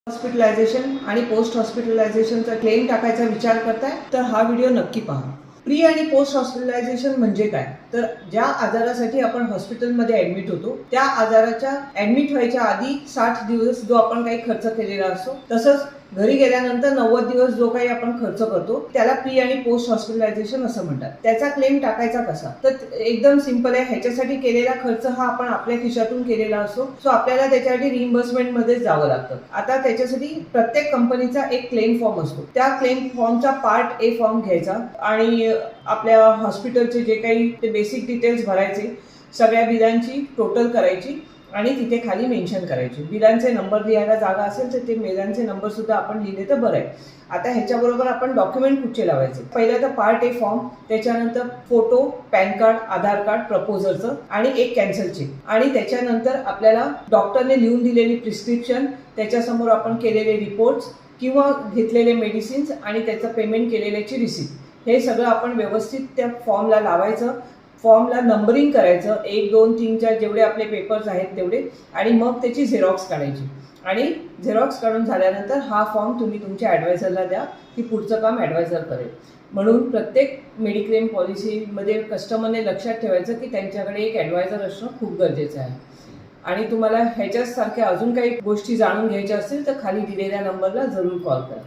Hospitalisation आणि post हॉस्पिटलायझेशनचा claim टाकायचा विचार करताय तर हा व्हिडिओ नक्की पहा. प्री आणि पोस्ट हॉस्पिटलायझेशन म्हणजे काय, तर ज्या आजारासाठी आपण हॉस्पिटलमध्ये ऍडमिट होतो त्या आजाराच्या ऍडमिट व्हायच्या आधी 60 दिवस जो आपण काही खर्च केलेला असतो, तसंच घरी गेल्यानंतर 90 दिवस जो काही आपण खर्च करतो त्याला प्री आणि पोस्ट हॉस्पिटलायझेशन असं म्हणतात. त्याचा क्लेम टाकायचा कसा, तर एकदम सिंपल आहे. ह्याच्यासाठी केलेला खर्च हा आपण आपल्या खिशातून केलेला असतो, सो आपल्याला त्याच्यासाठी रिइम्बर्समेंट मध्ये जावं लागतं. आता त्याच्यासाठी प्रत्येक कंपनीचा एक क्लेम फॉर्म असतो. त्या क्लेम फॉर्मचा पार्ट ए फॉर्म घ्यायचा आणि आपल्या हॉस्पिटलचे जे काही ते बेसिक डिटेल्स भरायचे, सगळ्या बिलांची टोटल करायची आणि तिथे खाली मेन्शन करायचे. बिलांचे नंबर लिहायला जागा असेल तर ते बिलांचे नंबर सुद्धा आपण लिहिले तर बरं आहे. आता ह्याच्याबरोबर आपण डॉक्युमेंट कुठचे लावायचे, पहिलं तर पार्ट ए फॉर्म, त्याच्यानंतर फोटो, पॅन कार्ड, आधार कार्ड प्रपोजलचं आणि एक कॅन्सल चेक, आणि त्याच्यानंतर आपल्याला डॉक्टरने लिहून दिलेली प्रिस्क्रिप्शन, त्याच्यासमोर आपण केलेले रिपोर्ट्स किंवा घेतलेले मेडिसिन्स आणि त्याचं पेमेंट केलेल्याची रिसिप्ट, हे सगळं आपण व्यवस्थित त्या फॉर्मला लावायचं. फॉर्मला नंबरिंग करायचं, 1, 2, 3, 4 जेवढे आपले पेपर्स आहेत तेवढे, आणि मग त्याची झेरॉक्स काढायची. आणि झेरॉक्स काढून झाल्यानंतर हा फॉर्म तुम्ही तुमच्या ॲडवायझरला द्या, की पुढचं काम ॲडवायझर करेल. म्हणून प्रत्येक मेडिक्लेम पॉलिसीमध्ये कस्टमरने लक्षात ठेवायचं की त्यांच्याकडे एक ॲडवायझर असणं खूप गरजेचं आहे. आणि तुम्हाला ह्याच्यासारख्या अजून काही गोष्टी जाणून घ्यायच्या असतील तर खाली दिलेल्या नंबरला जरूर कॉल करा.